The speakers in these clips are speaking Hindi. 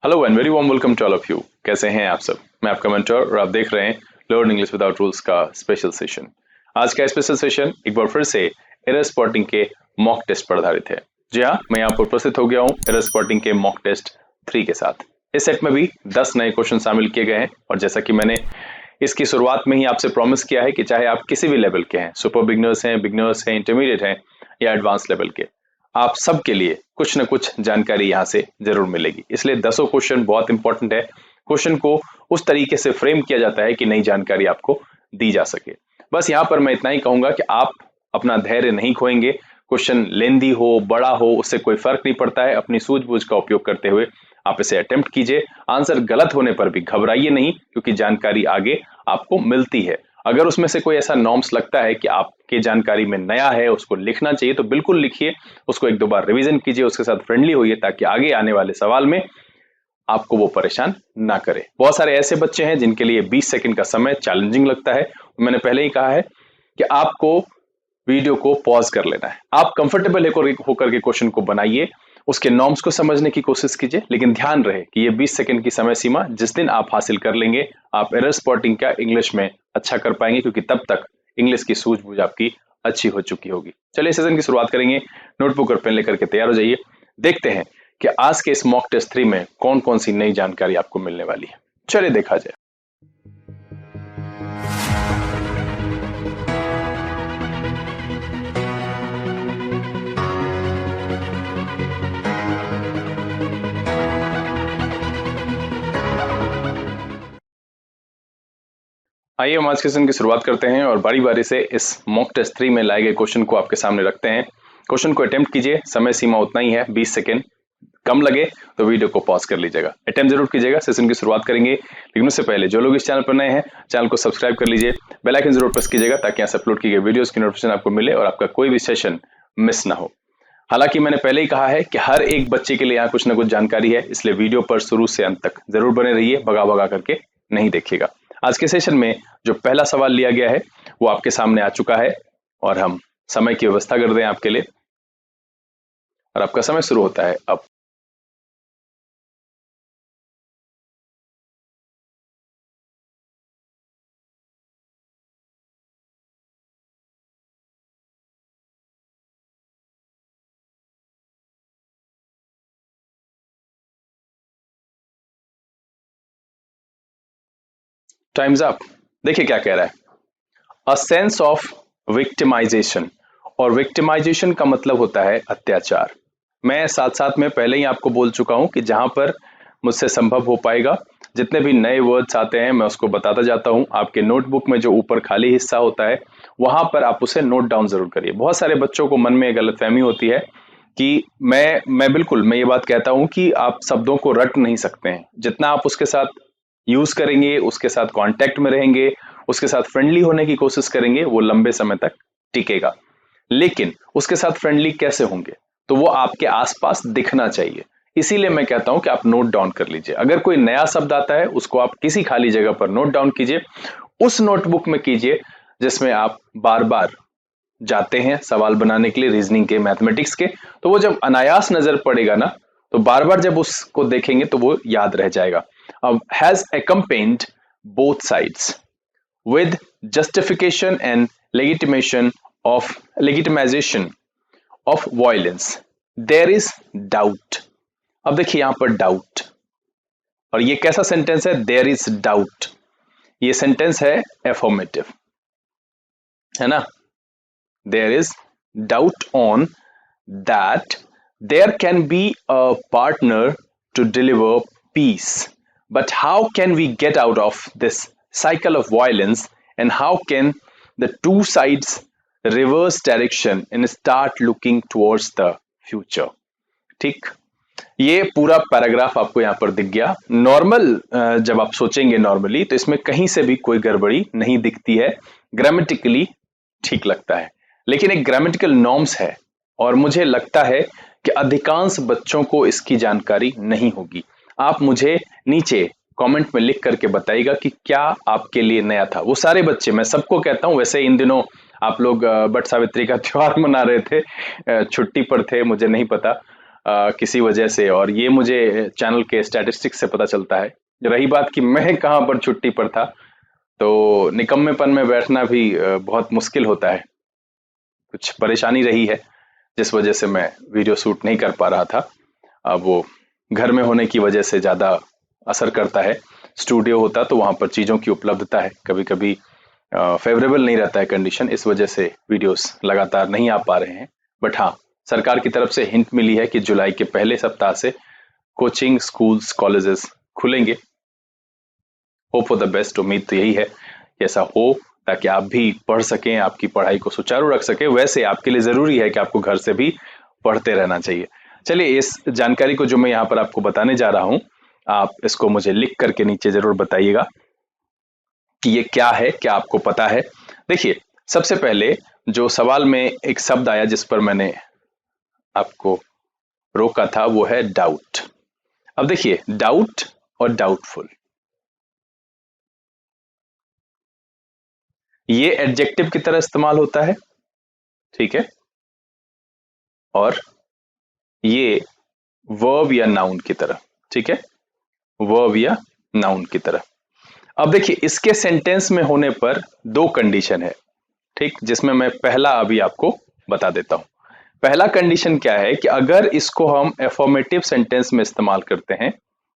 Hello and very warm welcome to all of you. कैसे हैं आप सब? मैं आपका मेंटर और आप देख रहे हैं लर्न इंग्लिश विदाउट रूल्स का स्पेशल सेशन। आज का स्पेशल सेशन एक बार फिर से एरर स्पॉटिंग के मॉक टेस्ट पर आधारित है। जी हाँ, मैं यहाँ पर उपस्थित हो गया हूँ एरर स्पॉटिंग के मॉक टेस्ट 3 के साथ। इस सेट में भी 10 नए क्वेश्चन शामिल किए गए हैं और जैसा कि मैंने इसकी शुरुआत में ही आपसे प्रॉमिस किया है कि चाहे आप किसी भी लेवल के हैं, सुपर बिगनर्स हैं, इंटरमीडिएट हैं या एडवांस लेवल के, आप सबके लिए कुछ न कुछ जानकारी यहाँ से जरूर मिलेगी। इसलिए 10 क्वेश्चन बहुत इंपॉर्टेंट है। क्वेश्चन को उस तरीके से फ्रेम किया जाता है कि नई जानकारी आपको दी जा सके। बस यहाँ पर मैं इतना ही कहूंगा कि आप अपना धैर्य नहीं खोएंगे। क्वेश्चन लेंदी हो, बड़ा हो, उससे कोई फर्क नहीं पड़ता है। अपनी सूझबूझ का उपयोग करते हुए आप इसे अटेम्प्ट कीजिए। आंसर गलत होने पर भी घबराइए नहीं, क्योंकि जानकारी आगे आपको मिलती है। अगर उसमें से कोई ऐसा नॉर्म्स लगता है कि आपकी जानकारी में नया है, उसको लिखना चाहिए, तो बिल्कुल लिखिए, उसको एक दो बार रिवीजन कीजिए, उसके साथ फ्रेंडली होइए, ताकि आगे आने वाले सवाल में आपको वो परेशान ना करे। बहुत सारे ऐसे बच्चे हैं जिनके लिए 20 सेकंड का समय चैलेंजिंग लगता है। मैंने पहले ही कहा है कि आपको वीडियो को पॉज कर लेना है। आप कंफर्टेबल होकर के क्वेश्चन को बनाइए, उसके नॉर्म्स को समझने की कोशिश कीजिए, लेकिन ध्यान रहे कि ये 20 सेकंड की समय सीमा जिस दिन आप हासिल कर लेंगे, आप एरर स्पॉटिंग का इंग्लिश में अच्छा कर पाएंगे, क्योंकि तब तक इंग्लिश की सूझबूझ आपकी अच्छी हो चुकी होगी। चलिए सेशन की शुरुआत करेंगे। नोटबुक और पेन लेकर के तैयार हो जाइए। देखते हैं कि आज के इस मॉक टेस्ट 3 में कौन कौन सी नई जानकारी आपको मिलने वाली है। चलिए देखा जाए। आइए हम आज के सेशन की शुरुआत करते हैं और बारी बारी से इस मॉक टेस्ट 3 में लाए गए क्वेश्चन को आपके सामने रखते हैं। क्वेश्चन को अटेम्प्ट कीजिए, समय सीमा उतना ही है, 20 सेकंड। कम लगे तो वीडियो को पॉज कर लीजिएगा, अटेम्प्ट जरूर कीजिएगा। सेशन की शुरुआत करेंगे, लेकिन उससे पहले जो लोग इस चैनल पर नए हैं, चैनल को सब्सक्राइब कर लीजिए, बेल आइकन जरूर प्रेस कीजिएगा, ताकि यहाँ से अपलोड की गई वीडियोस की नोटिफिकेशन आपको मिले और आपका कोई भी सेशन मिस ना हो। हालांकि मैंने पहले ही कहा है कि हर एक बच्चे के लिए यहाँ कुछ ना कुछ जानकारी है, इसलिए वीडियो पर शुरू से अंत तक जरूर बने रहिए, भगा भगा करके नहीं देखिएगा। आज के सेशन में जो पहला सवाल लिया गया है वो आपके सामने आ चुका है और हम समय की व्यवस्था कर दें आपके लिए, और आपका समय शुरू होता है अब। Time's up. देखिए क्या कह रहा है, अ सेंस ऑफ विक्टिमाइजेशन। और विक्टिमाइजेशन का मतलब होता है अत्याचार। मैं साथ साथ में पहले ही आपको बोल चुका हूं कि जहां पर मुझसे संभव हो पाएगा, जितने भी नए वर्ड्स आते हैं मैं उसको बताता जाता हूं। आपके नोटबुक में जो ऊपर खाली हिस्सा होता है वहां पर आप उसे नोट डाउन जरूर करिए। बहुत सारे बच्चों को मन में गलतफहमी होती है कि मैं ये बात कहता हूं कि आप शब्दों को रट नहीं सकते हैं। जितना आप उसके साथ यूज करेंगे, उसके साथ कांटेक्ट में रहेंगे, उसके साथ फ्रेंडली होने की कोशिश करेंगे, वो लंबे समय तक टिकेगा। लेकिन उसके साथ फ्रेंडली कैसे होंगे, तो वो आपके आसपास दिखना चाहिए। इसीलिए मैं कहता हूं कि आप नोट डाउन कर लीजिए। अगर कोई नया शब्द आता है उसको आप किसी खाली जगह पर नोट डाउन कीजिए, उस नोटबुक में कीजिए जिसमें आप बार बार जाते हैं सवाल बनाने के लिए, रीजनिंग के, मैथमेटिक्स के। तो वो जब अनायास नजर पड़ेगा ना, तो बार बार जब उसको देखेंगे तो वो याद रह जाएगा। अब has accompanied both sides with justification and legitimization of violence, there is doubt। अब देखिए यहां पर डाउट, और ये कैसा सेंटेंस है? There is doubt. ये सेंटेंस है एफर्मेटिव, है ना? There is doubt on that there can be a partner to deliver peace, but how can we get out of this cycle of violence, and how can the two sides reverse direction and start looking towards the future? ठीक, ये पूरा पैराग्राफ आपको यहां पर दिख गया। नॉर्मल जब आप सोचेंगे नॉर्मली, तो इसमें कहीं से भी कोई गड़बड़ी नहीं दिखती है, ग्रामेटिकली ठीक लगता है। लेकिन एक ग्रामेटिकल नॉर्म्स है, और मुझे लगता है कि अधिकांश बच्चों को इसकी जानकारी नहीं होगी। आप मुझे नीचे कमेंट में लिख करके बताइएगा कि क्या आपके लिए नया था। वो सारे बच्चे, मैं सबको कहता हूं, वैसे इन दिनों आप लोग बट सावित्री का त्योहार मना रहे थे, छुट्टी पर थे, मुझे नहीं पता। किसी वजह से, और ये मुझे चैनल के स्टैटिस्टिक्स से पता चलता है। रही बात कि मैं कहाँ पर छुट्टी पर था, तो निकम्मेपन में बैठना भी बहुत मुश्किल होता है। कुछ परेशानी रही है जिस वजह से मैं वीडियो शूट नहीं कर पा रहा था। अब वो घर में होने की वजह से ज़्यादा असर करता है। स्टूडियो होता तो वहाँ पर चीज़ों की उपलब्धता है, कभी कभी फेवरेबल नहीं रहता है कंडीशन, इस वजह से वीडियोस लगातार नहीं आ पा रहे हैं। बट हाँ, सरकार की तरफ से हिंट मिली है कि जुलाई के पहले सप्ताह से कोचिंग, स्कूल्स, कॉलेजेस खुलेंगे। होप फॉर द बेस्ट, उम्मीद तो यही है कि ऐसा हो, ताकि आप भी पढ़ सकें, आपकी पढ़ाई को सुचारू रख सके। वैसे आपके लिए जरूरी है कि आपको घर से भी पढ़ते रहना चाहिए। चलिए, इस जानकारी को जो मैं यहाँ पर आपको बताने जा रहा हूँ, आप इसको मुझे लिख करके नीचे जरूर बताइएगा कि ये क्या है, क्या आपको पता है। देखिए, सबसे पहले जो सवाल में एक शब्द आया जिस पर मैंने आपको रोका था, वो है डाउट। अब देखिए, डाउट और डाउटफुल, ये एडजेक्टिव की तरह इस्तेमाल होता है, ठीक है, और ये वर्ब या नाउन की तरह, ठीक है, वर्ब या नाउन की तरह। अब देखिए, इसके सेंटेंस में होने पर दो कंडीशन है, ठीक, जिसमें मैं पहला अभी आपको बता देता हूं। पहला कंडीशन क्या है कि अगर इसको हम एफर्मेटिव सेंटेंस में इस्तेमाल करते हैं,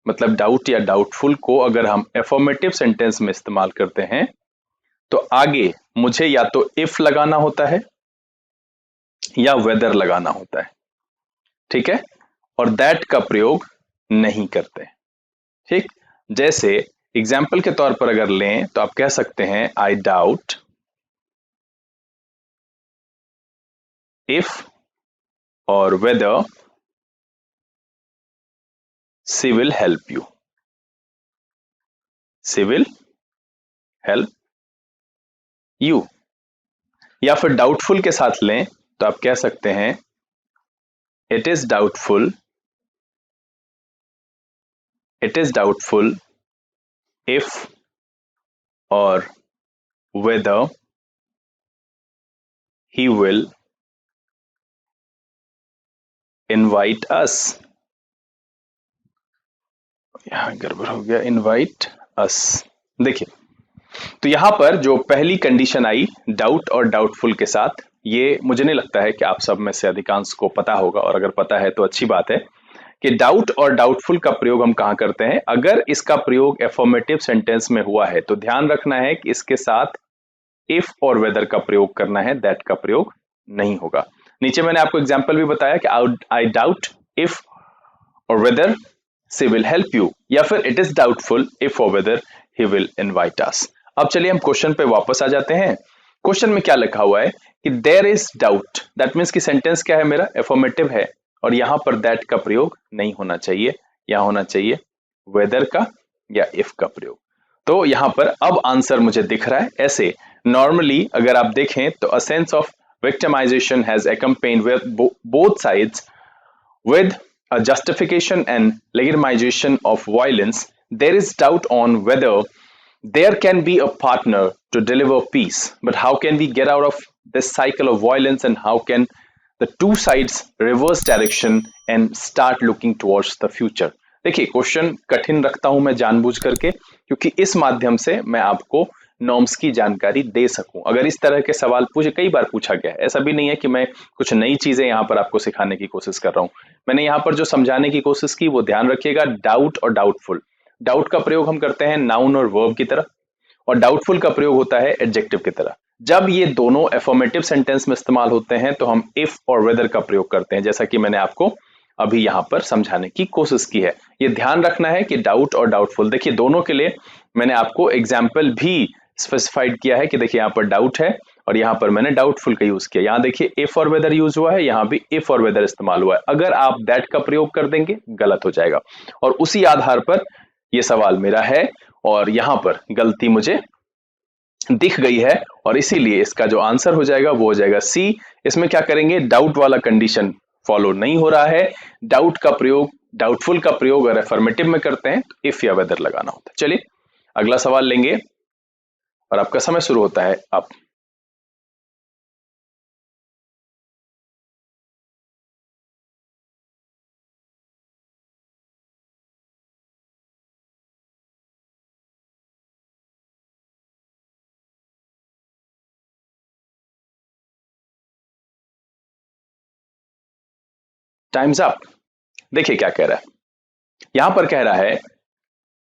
मतलब डाउट या डाउटफुल को अगर हम एफर्मेटिव सेंटेंस में इस्तेमाल करते हैं, तो आगे मुझे या तो इफ लगाना होता है या वेदर लगाना होता है, ठीक है, और दैट का प्रयोग नहीं करते, ठीक। जैसे एग्जाम्पल के तौर पर अगर लें तो आप कह सकते हैं, आई डाउट इफ और whether she will help you, she will help you. या फिर डाउटफुल के साथ लें तो आप कह सकते हैं, it is doubtful, it is doubtful if और वेदर ही विल इनवाइट अस। यहां गड़बड़ हो गया, इनवाइट अस। देखिए, तो यहां पर जो पहली कंडीशन आई डाउट और डाउटफुल के साथ, ये मुझे नहीं लगता है कि आप सब में से अधिकांश को पता होगा, और अगर पता है तो अच्छी बात है कि डाउट और डाउटफुल का प्रयोग हम कहां करते हैं। अगर इसका प्रयोग एफर्मेटिव सेंटेंस में हुआ है तो ध्यान रखना है कि इसके साथ इफ और वेदर का प्रयोग करना है, दैट का प्रयोग नहीं होगा। नीचे मैंने आपको एग्जाम्पल भी बताया कि आई डाउट इफ और whether she will help you, या फिर इट इज डाउटफुल इफ और वेदर ही विल इनवाइट अस। अब चलिए हम क्वेश्चन पे वापस आ जाते हैं। क्वेश्चन में क्या लिखा हुआ है कि there is doubt, that means कि सेंटेंस क्या है मेरा, एफर्मेटिव है, और यहां पर दैट का प्रयोग नहीं होना चाहिए, यहां होना चाहिए वेदर का या इफ का प्रयोग। तो यहां पर अब आंसर मुझे दिख रहा है। ऐसे नॉर्मली अगर आप देखें तो a sense of victimisation has accompanied with both sides with a justification and legitimization of violence. There is doubt on whether there can be a partner to deliver peace, but how can we get out of this cycle of violence, and how can the two sides reverse direction and start looking towards the future? देखिए, क्वेश्चन कठिन रखता हूं मैं जानबूझ करके, क्योंकि इस माध्यम से मैं आपको नॉर्म्स की जानकारी दे सकूं। अगर इस तरह के सवाल कई बार पूछा गया है, ऐसा भी नहीं है कि मैं कुछ नई चीजें यहाँ पर आपको सिखाने की कोशिश कर रहा हूं। मैंने यहाँ पर जो समझाने की कोशिश की वो ध्यान रखिएगा। डाउट और डाउटफुल, डाउट का प्रयोग हम करते हैं नाउन और वर्ब की तरह, और डाउटफुल का प्रयोग होता है एडजेक्टिव की तरह। जब ये दोनों एफर्मेटिव सेंटेंस में इस्तेमाल होते हैं तो हम इफ और वेदर का प्रयोग करते हैं, जैसा कि मैंने आपको अभी यहां पर समझाने की कोशिश की है। ये ध्यान रखना है कि डाउट और डाउटफुल, देखिए दोनों के लिए मैंने आपको एग्जाम्पल भी स्पेसिफाइड किया है कि देखिए यहां पर डाउट है और यहां पर मैंने डाउटफुल का यूज किया। यहां देखिए इफ और वेदर यूज हुआ है, यहां भी इफ और वेदर इस्तेमाल हुआ है। अगर आप दैट का प्रयोग कर देंगे गलत हो जाएगा, और उसी आधार पर यह सवाल मेरा है, और यहां पर गलती मुझे दिख गई है, और इसीलिए इसका जो आंसर हो जाएगा वो हो जाएगा सी। इसमें क्या करेंगे, डाउट वाला कंडीशन फॉलो नहीं हो रहा है। डाउट का प्रयोग, डाउटफुल का प्रयोग अगर अफर्मेटिव में करते हैं तो इफ या वेदर लगाना होता है। चलिए अगला सवाल लेंगे, और आपका समय शुरू होता है। आप टाइम्स अप। देखिए क्या कह रहा है, यहां पर कह रहा है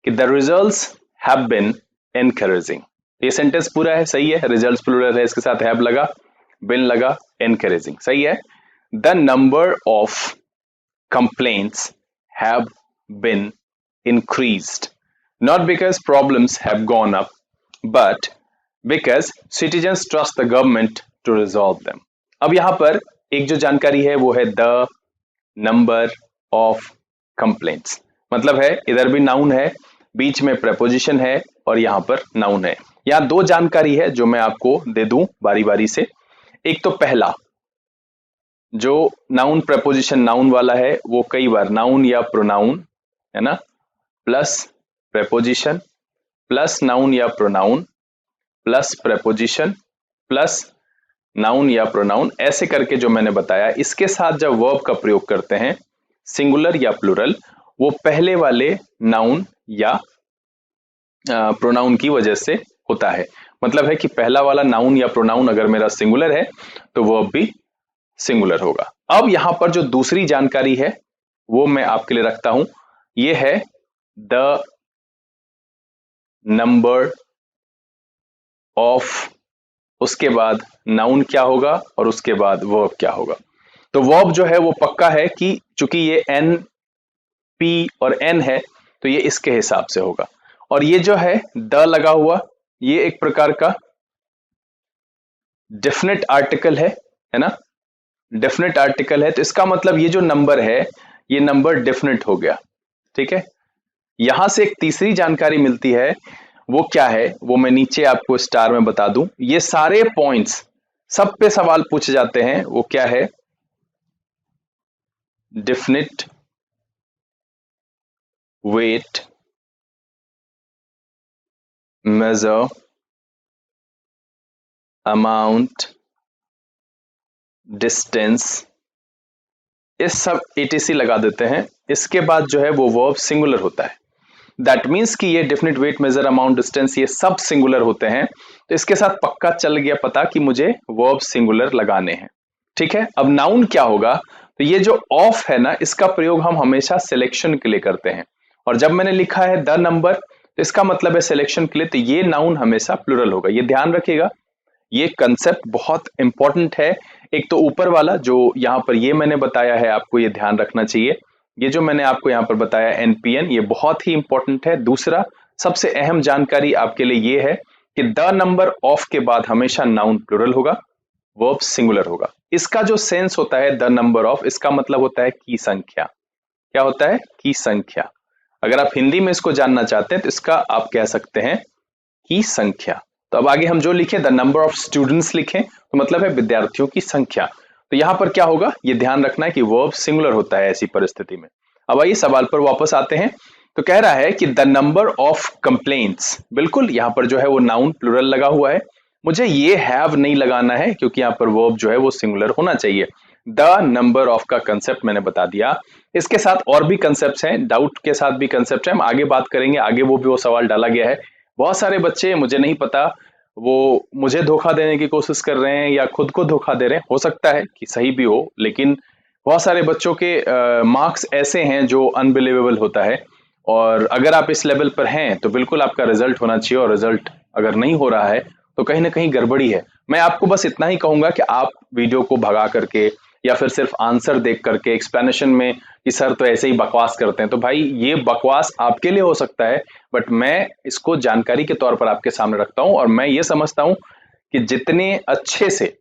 कि the results have been encouraging. ये सेंटेंस पूरा है, सही है, रिजल्ट्स प्लूरल है, इसके साथ हैव लगा, बिन लगा, एनकरेजिंग, सही है। The number of complaints have been increased, not because problems have gone up, but because citizens trust the government to resolve them. अब यहां पर एक जो जानकारी है वो है द नंबर ऑफ कंप्लेंट्स, मतलब है इधर भी नाउन है, बीच में प्रेपोजिशन है और यहां पर नाउन है। यहां दो जानकारी है जो मैं आपको दे दूं बारी बारी से। एक तो पहला जो नाउन प्रेपोजिशन नाउन वाला है वो कई बार नाउन या प्रोनाउन है ना, प्लस प्रेपोजिशन प्लस नाउन या pronoun plus preposition plus noun या प्रोनाउन, ऐसे करके जो मैंने बताया, इसके साथ जब वर्ब का प्रयोग करते हैं सिंगुलर या प्लूरल, वो पहले वाले नाउन या प्रोनाउन की वजह से होता है। मतलब है कि पहला वाला नाउन या प्रोनाउन अगर मेरा सिंगुलर है तो वर्ब भी सिंगुलर होगा। अब यहां पर जो दूसरी जानकारी है वो मैं आपके लिए रखता हूं, ये है द नंबर ऑफ, उसके बाद नाउन क्या होगा और उसके बाद वर्ब क्या होगा। तो वर्ब जो है वो पक्का है कि चूंकि ये एन पी और एन है तो ये इसके हिसाब से होगा। और ये जो है द लगा हुआ, ये एक प्रकार का डेफिनेट आर्टिकल है ना, डेफिनेट आर्टिकल है, तो इसका मतलब ये जो नंबर है ये नंबर डेफिनेट हो गया। ठीक है, यहां से एक तीसरी जानकारी मिलती है, वो क्या है वो मैं नीचे आपको स्टार में बता दूं। ये सारे पॉइंट्स सब पे सवाल पूछे जाते हैं, वो क्या है, definite weight measure amount distance, इस सब एटीसी लगा देते हैं। इसके बाद जो है वो वर्ब सिंगुलर होता है। दैट मीन्स कि ये definite weight measure amount distance ये सब सिंगुलर होते हैं, तो इसके साथ पक्का चल गया पता कि मुझे वर्ब सिंगुलर लगाने हैं। ठीक है, अब नाउन क्या होगा, तो ये जो ऑफ है ना, इसका प्रयोग हम हमेशा सिलेक्शन के लिए करते हैं, और जब मैंने लिखा है द नंबर तो इसका मतलब है सिलेक्शन के लिए, तो ये नाउन हमेशा प्लूरल होगा। ये ध्यान रखिएगा, ये कंसेप्ट बहुत इंपॉर्टेंट है। एक तो ऊपर वाला जो यहाँ पर ये मैंने बताया है, आपको ये ध्यान रखना चाहिए। ये जो मैंने आपको यहाँ पर बताया एनपीएन, ये बहुत ही इंपॉर्टेंट है। दूसरा सबसे अहम जानकारी आपके लिए ये है कि द नंबर ऑफ के बाद हमेशा नाउन प्लूरल होगा, वर्ब सिंगुलर होगा। इसका जो सेंस होता है द नंबर ऑफ, इसका मतलब होता है की संख्या। क्या होता है, की संख्या। अगर आप हिंदी में इसको जानना चाहते हैं तो इसका आप कह सकते हैं की संख्या। तो अब आगे हम जो लिखें द नंबर ऑफ स्टूडेंट्स लिखें तो मतलब है विद्यार्थियों की संख्या। तो यहां पर क्या होगा, ये ध्यान रखना है कि वर्ब सिंगुलर होता है ऐसी परिस्थिति में। अब आइए सवाल पर वापस आते हैं। तो कह रहा है कि द नंबर ऑफ कंप्लेंट्स, बिल्कुल यहां पर जो है वो नाउन प्लूरल लगा हुआ है, मुझे ये हैव नहीं लगाना है क्योंकि यहां पर वर्ब जो है वो सिंगुलर होना चाहिए। द नंबर ऑफ का कंसेप्ट मैंने बता दिया, इसके साथ और भी कंसेप्ट हैं, डाउट के साथ भी कंसेप्ट है, हम आगे बात करेंगे, आगे वो भी वो सवाल डाला गया है। बहुत सारे बच्चे, मुझे नहीं पता वो मुझे धोखा देने की कोशिश कर रहे हैं या खुद को धोखा दे रहे हैं, हो सकता है कि सही भी हो, लेकिन बहुत सारे बच्चों के मार्क्स ऐसे हैं जो अनबिलीवेबल होता है। और अगर आप इस लेवल पर हैं तो बिल्कुल आपका रिजल्ट होना चाहिए, और रिजल्ट अगर नहीं हो रहा है तो कहीं ना कहीं गड़बड़ी है। मैं आपको बस इतना ही कहूंगा कि आप वीडियो को भगा करके या फिर सिर्फ आंसर देख करके एक्सप्लेनेशन में कि सर तो ऐसे ही बकवास करते हैं, तो भाई ये बकवास आपके लिए हो सकता है, बट मैं इसको जानकारी के तौर पर आपके सामने रखता हूं, और मैं ये समझता हूं कि जितने अच्छे से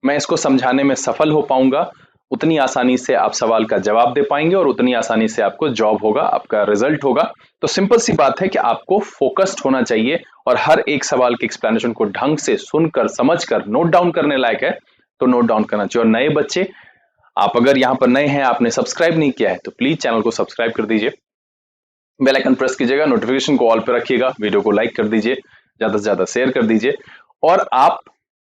मैं इसको समझाने में सफल हो पाऊंगा उतनी आसानी से आप सवाल का जवाब दे पाएंगे और उतनी आसानी से आपको जॉब होगा, आपका रिजल्ट होगा। तो सिंपल सी बात है कि आपको फोकस्ड होना चाहिए और हर एक सवाल के एक्सप्लेनेशन को ढंग से सुनकर समझकर नोट डाउन करने लायक है तो नोट डाउन करना चाहिए। और नए बच्चे, आप अगर यहाँ पर नए हैं, आपने सब्सक्राइब नहीं किया है तो प्लीज चैनल को सब्सक्राइब कर दीजिए, बेल आइकन प्रेस कीजिएगा, नोटिफिकेशन को ऑल पे रखिएगा, वीडियो को लाइक कर दीजिए, ज्यादा से ज्यादा शेयर कर दीजिए। और आप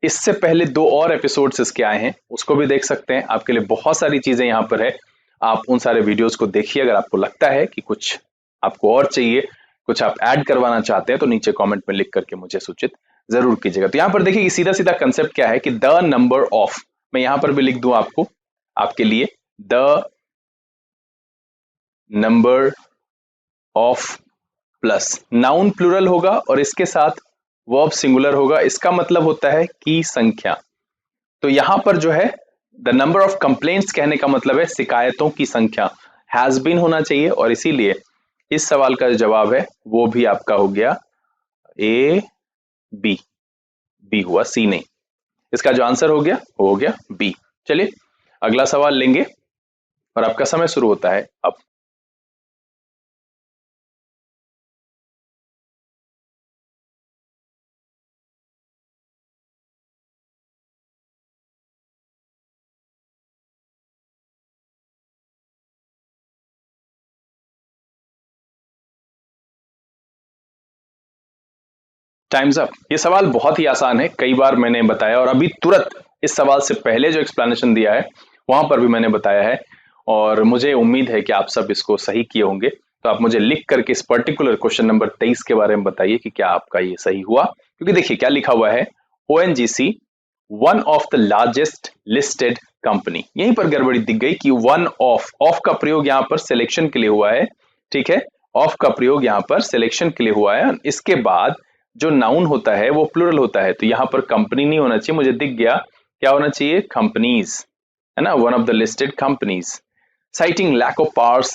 इससे पहले 2 और एपिसोड्स इसके आए हैं, उसको भी देख सकते हैं, आपके लिए बहुत सारी चीजें यहाँ पर है, आप उन सारे वीडियोस को देखिए। अगर आपको लगता है कि कुछ आपको और चाहिए, कुछ आप ऐड करवाना चाहते हैं तो नीचे कमेंट में लिख करके मुझे सूचित जरूर कीजिएगा। तो यहाँ पर देखिए सीधा सीधा कंसेप्ट क्या है कि द नंबर ऑफ, मैं यहाँ पर भी लिख दूं आपको आपके लिए, the number of plus. Noun plural होगा और इसके साथ वर्ब सिंगुलर होगा, इसका मतलब होता है की संख्या। तो यहां पर जो है द नंबर ऑफ कंप्लेंट्स कहने का मतलब है शिकायतों की संख्या, हैज बीन होना चाहिए, और इसीलिए इस सवाल का जो जवाब है वो भी आपका हो गया ए बी। बी हुआ, सी नहीं। इसका जो आंसर हो गया बी। चलिए अगला सवाल लेंगे और आपका समय शुरू होता है अब। Time's up. ये सवाल बहुत ही आसान है, कई बार मैंने बताया, और अभी तुरंत इस सवाल से पहले जो एक्सप्लेनेशन दिया है वहां पर भी मैंने बताया है, और मुझे उम्मीद है कि आप सब इसको सही किए होंगे। तो आप मुझे लिख करके इस पर्टिकुलर क्वेश्चन नंबर 23 के बारे में बताइए कि क्या आपका ये सही हुआ। क्योंकि देखिए क्या लिखा हुआ है, ONGC one of the largest listed company. यहीं पर गड़बड़ी दिख गई कि वन ऑफ का प्रयोग यहाँ पर सिलेक्शन के लिए हुआ है, ठीक है, ऑफ का प्रयोग यहाँ पर सिलेक्शन के लिए हुआ है। इसके बाद जो नाउन होता है वो प्लूरल होता है, तो यहां पर कंपनी नहीं होना चाहिए, मुझे दिख गया क्या होना चाहिए, कंपनीज, है ना, one of the listed companies. citing lack of powers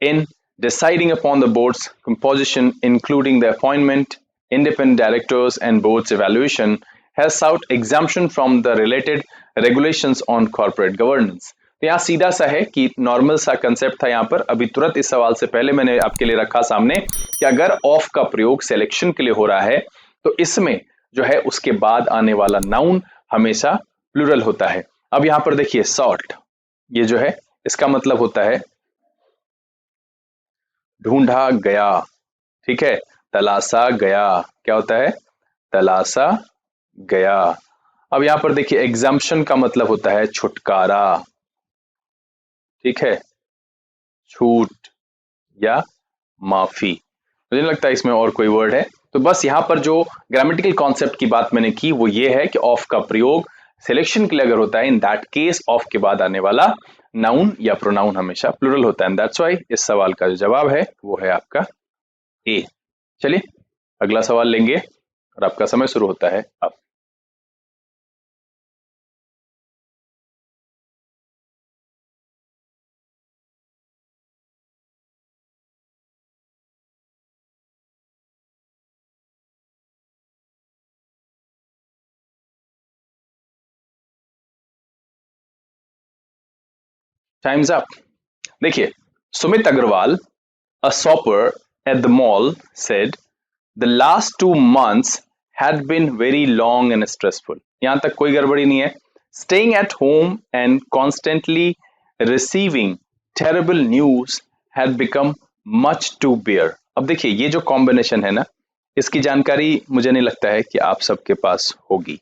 in deciding upon the board's composition, including the appointment, independent directors, and board's evaluation, has sought exemption from the related regulations on corporate governance. तो यहाँ सीधा सा है कि नॉर्मल सा कंसेप्ट था यहाँ पर। अभी तुरंत इस सवाल से पहले मैंने आपके लिए रखा सामने कि अगर ऑफ का प्रयोग सिलेक्शन के लिए हो रहा है तो इसमें जो है उसके बाद आने वाला नाउन हमेशा प्लूरल होता है। अब यहाँ पर देखिए सॉल्ट, ये जो है इसका मतलब होता है ढूंढा गया, ठीक है, तलाशा गया, क्या होता है, तलाशा गया। अब यहां पर देखिए एग्जाम्पशन का मतलब होता है छुटकारा, ठीक है, छूट या माफी। मुझे नहीं लगता इसमें और कोई वर्ड है। तो बस यहां पर जो ग्रामेटिकल कॉन्सेप्ट की बात मैंने की वो ये है कि ऑफ का प्रयोग सिलेक्शन के लिए अगर होता है, इन दैट केस ऑफ के बाद आने वाला नाउन या प्रोनाउन हमेशा प्लूरल होता है। दैट्स व्हाई इस सवाल का जो जवाब है वो है आपका ए। चलिए अगला सवाल लेंगे और आपका समय शुरू होता है अब। Time's up. देखिए Sumit Agarwal, a shopper at the mall, said the last 2 months had been very long and stressful. यहां तक कोई गड़बड़ी नहीं है। Staying at home and constantly receiving terrible news had become much to bear. अब देखिए ये जो कॉम्बिनेशन है ना, इसकी जानकारी मुझे नहीं लगता है कि आप सबके पास होगी।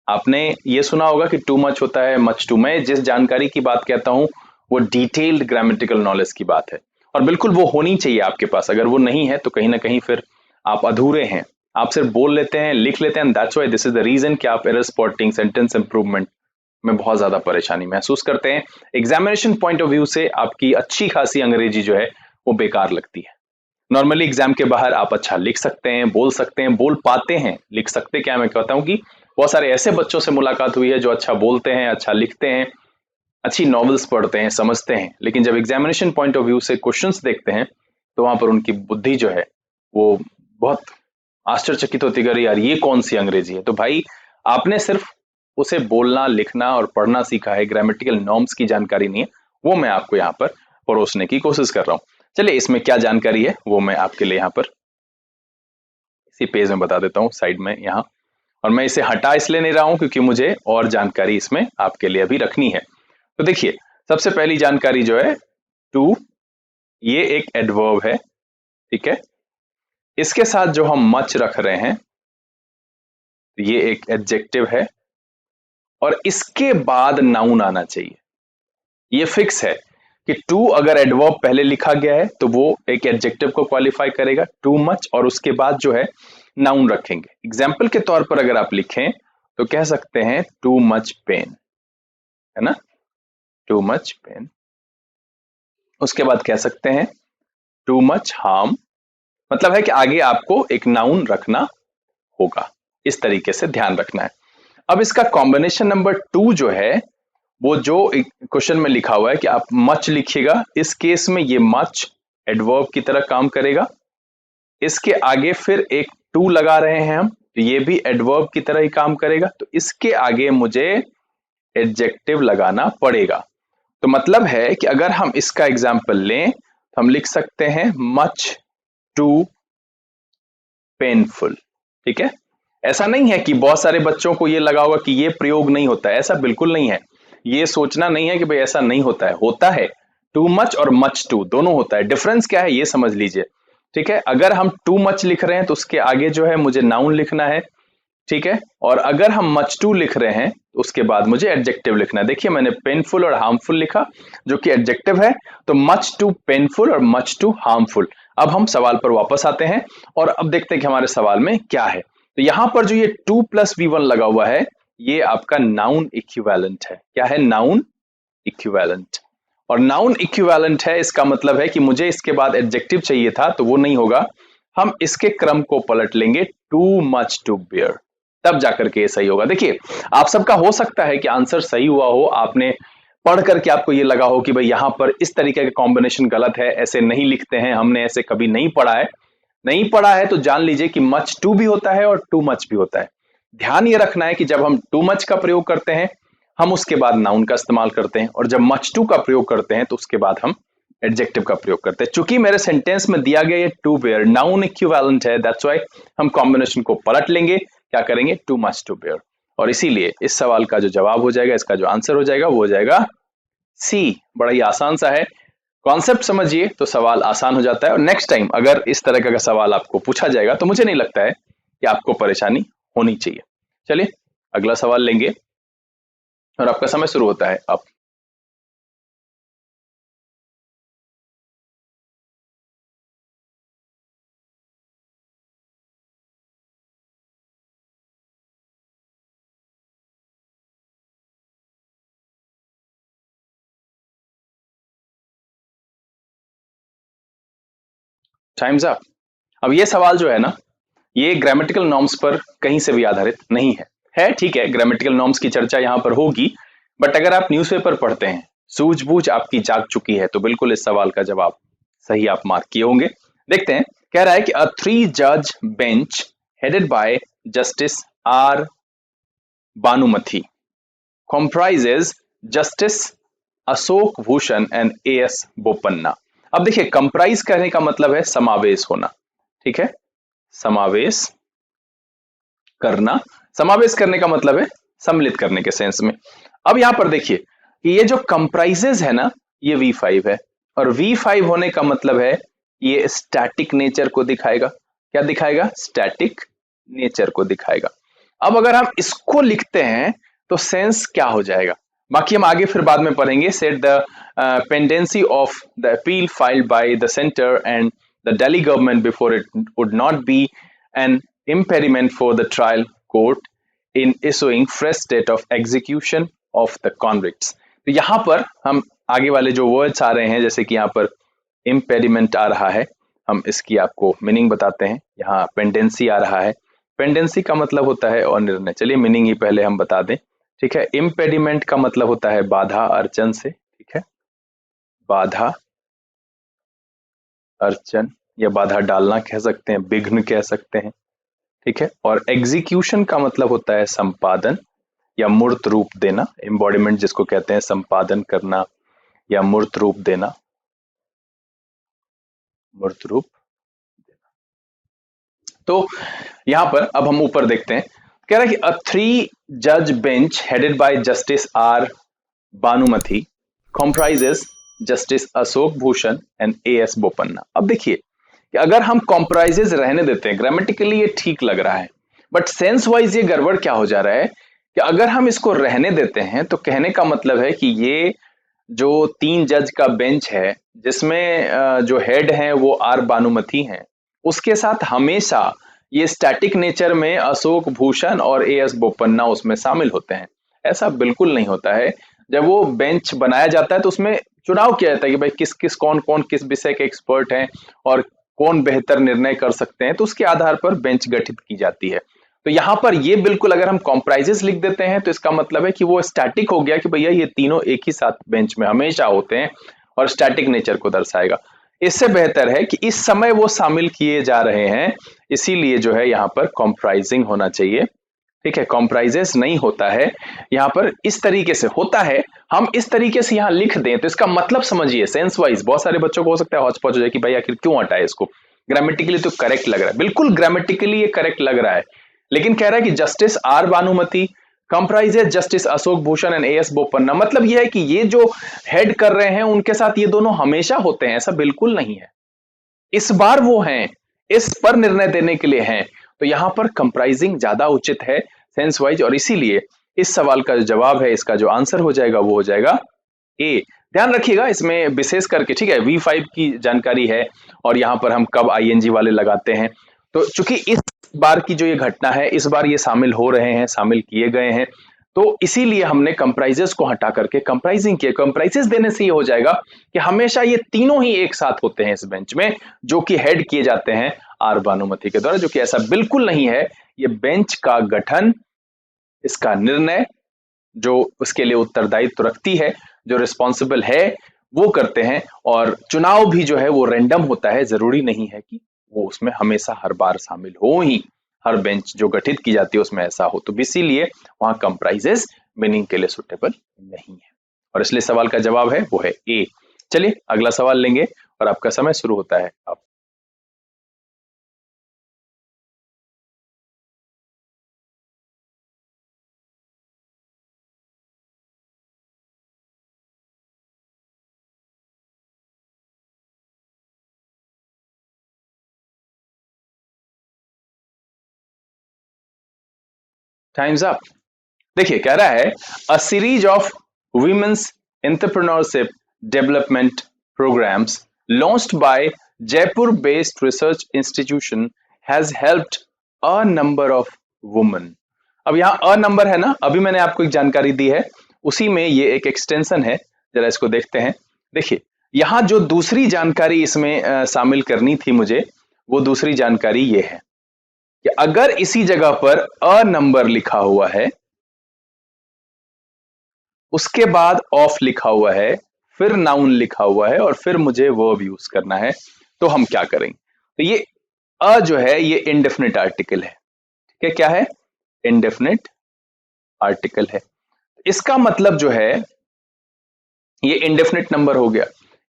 आपने ये सुना होगा कि टू मच होता है, मच टू। मैं जिस जानकारी की बात कहता हूं वो डिटेल्ड ग्रामेटिकल नॉलेज की बात है, और बिल्कुल वो होनी चाहिए आपके पास। अगर वो नहीं है तो कहीं ना कहीं फिर आप अधूरे हैं, आप सिर्फ बोल लेते हैं, लिख लेते हैं। That's why this is the reason कि आप एरर स्पॉटिंग, सेंटेंस इंप्रूवमेंट में बहुत ज्यादा परेशानी महसूस करते हैं। एग्जामिनेशन पॉइंट ऑफ व्यू से आपकी अच्छी खासी अंग्रेजी जो है वो बेकार लगती है। नॉर्मली एग्जाम के बाहर आप अच्छा लिख सकते हैं, बोल सकते हैं, बोल पाते हैं। लिख सकते क्या, मैं कहता हूं कि बहुत सारे ऐसे बच्चों से मुलाकात हुई है जो अच्छा बोलते हैं, अच्छा लिखते हैं, अच्छी नॉवेल्स पढ़ते हैं, समझते हैं, लेकिन जब एग्जामिनेशन पॉइंट ऑफ व्यू से क्वेश्चंस देखते हैं तो वहां पर उनकी बुद्धि जो है वो बहुत आश्चर्यचकित होती है, यार ये कौन सी अंग्रेजी है। तो भाई आपने सिर्फ उसे बोलना, लिखना और पढ़ना सीखा है, ग्रामेटिकल नॉर्म्स की जानकारी नहीं है, वो मैं आपको यहाँ पर परोसने की कोशिश कर रहा हूँ। चलिए इसमें क्या जानकारी है वो मैं आपके लिए यहाँ पर इसी पेज में बता देता हूँ, साइड में यहाँ। और मैं इसे हटा इसलिए नहीं रहा हूं क्योंकि मुझे और जानकारी इसमें आपके लिए अभी रखनी है। तो देखिए सबसे पहली जानकारी जो है टू, ये एक एडवर्ब है, ठीक है, इसके साथ जो हम मच रख रहे हैं ये एक एडजेक्टिव है, और इसके बाद नाउन आना चाहिए। ये फिक्स है कि टू अगर एडवर्ब पहले लिखा गया है तो वो एक एडजेक्टिव को क्वालिफाई करेगा, टू मच, और उसके बाद जो है नाउन रखेंगे। एग्जाम्पल के तौर पर अगर आप लिखें तो कह सकते हैं टू मच पेन, है ना, टू मच पेन। उसके बाद कह सकते हैं टू मच हार्म, मतलब है कि आगे आपको एक नाउन रखना होगा, इस तरीके से ध्यान रखना है। अब इसका कॉम्बिनेशन नंबर 2 जो है, वो जो क्वेश्चन में लिखा हुआ है कि आप मच लिखिएगा, इस केस में ये मच एडवर्ब की तरह काम करेगा। इसके आगे फिर एक टू लगा रहे हैं हम, तो ये भी एडवर्ब की तरह ही काम करेगा, तो इसके आगे मुझे एडजेक्टिव लगाना पड़ेगा। तो मतलब है कि अगर हम इसका एग्जाम्पल लें तो हम लिख सकते हैं मच टू पेनफुल। ठीक है, ऐसा नहीं है कि बहुत सारे बच्चों को ये लगा होगा कि ये प्रयोग नहीं होता है, ऐसा बिल्कुल नहीं है। ये सोचना नहीं है कि भाई ऐसा नहीं होता है, होता है। टू मच और मच टू दोनों होता है, डिफरेंस क्या है ये समझ लीजिए। ठीक है, अगर हम टू मच लिख रहे हैं तो उसके आगे जो है मुझे नाउन लिखना है। ठीक है, और अगर हम मच टू लिख रहे हैं तो उसके बाद मुझे एडजेक्टिव लिखना है। देखिए मैंने पेनफुल और हार्मफुल लिखा जो कि एडजेक्टिव है, तो मच टू पेनफुल और मच टू हार्मफुल। अब हम सवाल पर वापस आते हैं और अब देखते हैं कि हमारे सवाल में क्या है। तो यहां पर जो ये 2+V1 लगा हुआ है, ये आपका नाउन इक्विवेलेंट है। क्या है? Noun equivalent. और नाउन इक्विवेलेंट है, इसका मतलब है कि मुझे इसके बाद एडजेक्टिव चाहिए था, तो वो नहीं होगा। हम इसके क्रम को पलट लेंगे, टू मच टू बेयर, तब जाकर के ये सही होगा। देखिए आप सबका हो सकता है कि आंसर सही हुआ हो, आपने पढ़ करके आपको ये लगा हो कि भाई यहां पर इस तरीके का कॉम्बिनेशन गलत है, ऐसे नहीं लिखते हैं, हमने ऐसे कभी नहीं पढ़ा है। नहीं पढ़ा है तो जान लीजिए कि मच टू भी होता है और टू मच भी होता है। ध्यान ये रखना है कि जब हम टू मच का प्रयोग करते हैं हम उसके बाद नाउन का इस्तेमाल करते हैं, और जब मच टू का प्रयोग करते हैं तो उसके बाद हम एडजेक्टिव का प्रयोग करते हैं। चूंकि मेरे सेंटेंस में दिया गया ये टू बेयर नाउन इक्विवेलेंट है, दैट्स व्हाई हम कॉम्बिनेशन को पलट लेंगे, क्या करेंगे? Too much to bear. और इसीलिए इस सवाल का जो जवाब हो जाएगा, इसका जो आंसर हो जाएगा वो हो जाएगा सी। बड़ा ही आसान सा है, कॉन्सेप्ट समझिए तो सवाल आसान हो जाता है। और नेक्स्ट टाइम अगर इस तरह का सवाल आपको पूछा जाएगा तो मुझे नहीं लगता है कि आपको परेशानी होनी चाहिए। चलिए अगला सवाल लेंगे और आपका समय शुरू होता है अब। Time's up. अब ये सवाल जो है ना, ये ग्रामेटिकल नॉर्म्स पर कहीं से भी आधारित नहीं है। ठीक है, ग्रामेटिकल नॉर्म्स की चर्चा यहां पर होगी, बट अगर आप न्यूज़पेपर पढ़ते हैं, सूझबूझ आपकी जाग चुकी है, तो बिल्कुल इस सवाल का जवाब सही आप मार्क किए होंगे। देखते हैं, कह रहा है कि अ 3 जज bench headed by justice R Banumathi comprises justice Ashok Bhushan and AS Bopanna. अब देखिए कंप्राइज करने का मतलब है समावेश होना। ठीक है, समावेश करना, समावेश करने का मतलब है सम्मिलित करने के सेंस में। अब यहां पर देखिए कि ये जो कंप्राइजेज है ना, ये V5 है, और V5 होने का मतलब है ये स्टैटिक नेचर को दिखाएगा। क्या दिखाएगा? स्टैटिक नेचर को दिखाएगा। अब अगर हम इसको लिखते हैं तो सेंस क्या हो जाएगा, बाकी हम आगे फिर बाद में पढ़ेंगे। Set the pendency of the appeal filed by the centre and the Delhi government before it would not be an impediment for the trial court in issuing fresh state of execution of the convicts। तो यहां पर हम आगे वाले जो वर्ड्स आ रहे हैं, जैसे कि यहां पर impediment आ रहा है, हम इसकी आपको मीनिंग बताते हैं। यहाँ पेंडेंसी आ रहा है, पेंडेंसी का मतलब होता है और निर्णय। चलिए मीनिंग ही पहले हम बता दें। ठीक है, इम्पेडिमेंट का मतलब होता है बाधा अड़चन से। ठीक है, बाधा अड़चन या बाधा डालना कह सकते हैं, विघ्न कह सकते हैं। ठीक है, और एग्जीक्यूशन का मतलब होता है संपादन या मूर्त रूप देना। एम्बॉडीमेंट जिसको कहते हैं, संपादन करना या मूर्त रूप देना, मूर्त रूप देना। तो यहां पर अब हम ऊपर देखते हैं, कह रहा है कि अ 3 जज bench headed by justice R Banumathi comprises justice Ashok Bhushan and AS Bopanna. अब देखिए कि अगर हम कॉम्प्राइजेस रहने देते हैं, ग्रामेटिकली ये ठीक लग रहा है, बट सेंस वाइज ये गड़बड़ क्या हो जा रहा है कि अगर हम इसको रहने देते हैं तो कहने का मतलब है कि ये जो 3 जज का बेंच है, जिसमें जो हेड हैं वो आर बानुमथी हैं, उसके साथ हमेशा ये स्टैटिक नेचर में अशोक भूषण और एएस बोपन्ना उसमें शामिल होते हैं। ऐसा बिल्कुल नहीं होता है। जब वो बेंच बनाया जाता है तो उसमें चुनाव किया जाता है कि भाई किस किस कौन कौन किस विषय के एक्सपर्ट हैं और कौन बेहतर निर्णय कर सकते हैं, तो उसके आधार पर बेंच गठित की जाती है। तो यहाँ पर ये बिल्कुल अगर हम कॉम्प्राइजेस लिख देते हैं तो इसका मतलब है कि वो स्टैटिक हो गया कि भैया ये तीनों एक ही साथ बेंच में हमेशा होते हैं और स्टैटिक नेचर को दर्शाएगा। इससे बेहतर है कि इस समय वो शामिल किए जा रहे हैं, इसीलिए जो है यहाँ पर कॉम्प्राइजिंग होना चाहिए। ठीक है, कॉम्प्राइजेस नहीं होता है यहाँ पर, इस तरीके से होता है। हम इस तरीके से यहाँ लिख दें तो इसका मतलब समझिए सेंस वाइज। बहुत सारे बच्चों को हो सकता है हौच पौच हो जाए कि भाई आखिर क्यों हटाए इसको, ग्रामेटिकली तो करेक्ट लग रहा है। बिल्कुल ग्रामेटिकली ये करेक्ट लग रहा है, लेकिन कह रहा है कि Justice R Bhanumathi comprises Justice Ashok Bhushan and AS Bopanna. मतलब यह है कि ये जो हेड कर रहे हैं उनके साथ ये दोनों हमेशा होते हैं, ऐसा बिल्कुल नहीं है। इस बार वो हैं, इस पर निर्णय देने के लिए हैं, तो यहां पर कंप्राइजिंग ज्यादा उचित है सेंस वाइज, और इसीलिए इस सवाल का जो जवाब है, इसका जो आंसर हो जाएगा वो हो जाएगा ए। ध्यान रखिएगा इसमें विशेष करके, ठीक है, V5 की जानकारी है और यहां पर हम कब आईएनजी वाले लगाते हैं। तो चूंकि इस बार की जो ये घटना है, इस बार ये शामिल हो रहे हैं, शामिल किए गए हैं, तो इसीलिए हमने कंप्राइजेस को हटा करके कंप्राइजिंग किया। कंप्राइजेस देने से ये हो जाएगा कि हमेशा ये तीनों ही एक साथ होते हैं इस बेंच में, जो कि हेड किए जाते हैं आर भानुमति के द्वारा, जो कि ऐसा बिल्कुल नहीं है। ये बेंच का गठन, इसका निर्णय जो उसके लिए उत्तरदायित्व रखती है, जो रिस्पॉन्सिबल है, वो करते हैं। और चुनाव भी जो है वो रैंडम होता है, जरूरी नहीं है कि वो उसमें हमेशा हर बार शामिल हो ही, हर बेंच जो गठित की जाती है उसमें ऐसा हो। तो इसीलिए वहां कंप्राइजेस मीनिंग के लिए सुटेबल नहीं है, और इसलिए सवाल का जवाब है वो है ए। चलिए अगला सवाल लेंगे और आपका समय शुरू होता है अब। Time's up. देखिए कह रहा है a series of women's entrepreneurship development programmes launched by Jaipur based research institution has helped a number of women. अब यहाँ अ नंबर है ना, अभी मैंने आपको एक जानकारी दी है, उसी में ये एक एक्सटेंशन है, जरा इसको देखते हैं। देखिए यहाँ जो दूसरी जानकारी इसमें शामिल करनी थी मुझे, वो दूसरी जानकारी ये है कि अगर इसी जगह पर अ नंबर लिखा हुआ है, उसके बाद ऑफ लिखा हुआ है, फिर नाउन लिखा हुआ है और फिर मुझे वर्ब यूज करना है, तो हम क्या करेंगे? तो ये अ जो है ये इंडेफिनिट आर्टिकल है। ठीक है, क्या है? इंडेफिनिट आर्टिकल है। इसका मतलब जो है ये इंडेफिनिट नंबर हो गया,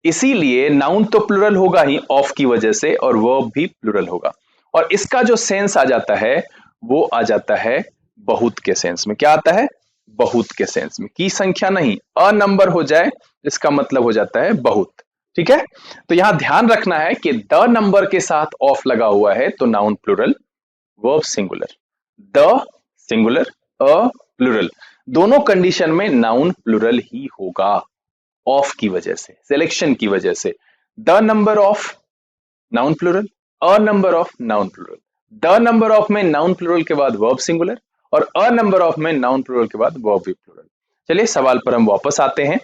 इसीलिए नाउन तो प्लुरल होगा ही ऑफ की वजह से, और वर्ब भी प्लुरल होगा। और इसका जो सेंस आ जाता है वो आ जाता है बहुत के सेंस में। क्या आता है? बहुत के सेंस में। की संख्या नहीं, अ नंबर हो जाए इसका मतलब हो जाता है बहुत। ठीक है, तो यहां ध्यान रखना है कि द नंबर के साथ ऑफ लगा हुआ है तो noun plural, verb singular. The singular, a plural, दोनों कंडीशन में नाउन प्लुरल ही होगा, ऑफ की वजह से, सिलेक्शन की वजह से। The number of noun plural, a number of noun plural. The number of में नाउन प्लुरल के बाद वर्ब सिंगुलर, और अ नंबर ऑफ में नाउन प्लुरल के बाद वर्ब भी प्लुरल। चलिए सवाल पर हम वापस आते हैं।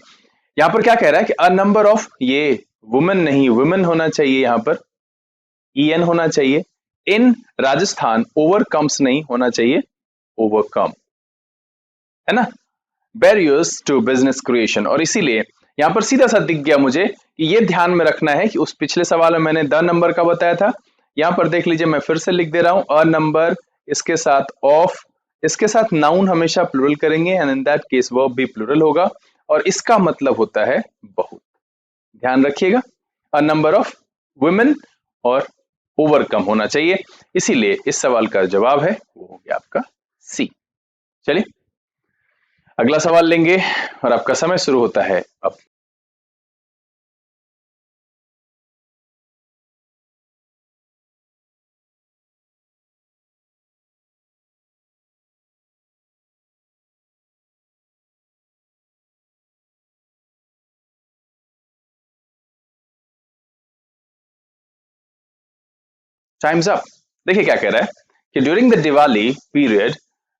यहां पर क्या कह रहा है कि अ नंबर ऑफ, ये वुमेन नहीं, वुमेन होना चाहिए, यहां पर en होना चाहिए। इन राजस्थान ओवरकम्स नहीं होना चाहिए, ओवरकम, है ना, बैरियर्स टू बिजनेस क्रिएशन। और इसीलिए यहां पर सीधा सा दिख गया मुझे कि ये ध्यान में रखना है कि उस पिछले सवाल में मैंने द नंबर का बताया था, यहां पर देख लीजिए मैं फिर से लिख दे रहा हूं, अ नंबर, इसके साथ ऑफ, इसके साथ नाउन हमेशा प्लुरल करेंगे, and in that case verb भी प्लुरल होगा, और इसका मतलब होता है बहुत। ध्यान रखिएगा, अ नंबर ऑफ वुमेन और ओवरकम होना चाहिए, इसीलिए इस सवाल का जवाब है वो हो गया आपका सी। चलिए अगला सवाल लेंगे और आपका समय शुरू होता है अब। Time's up. देखिए क्या कह रहा है कि during the Diwali period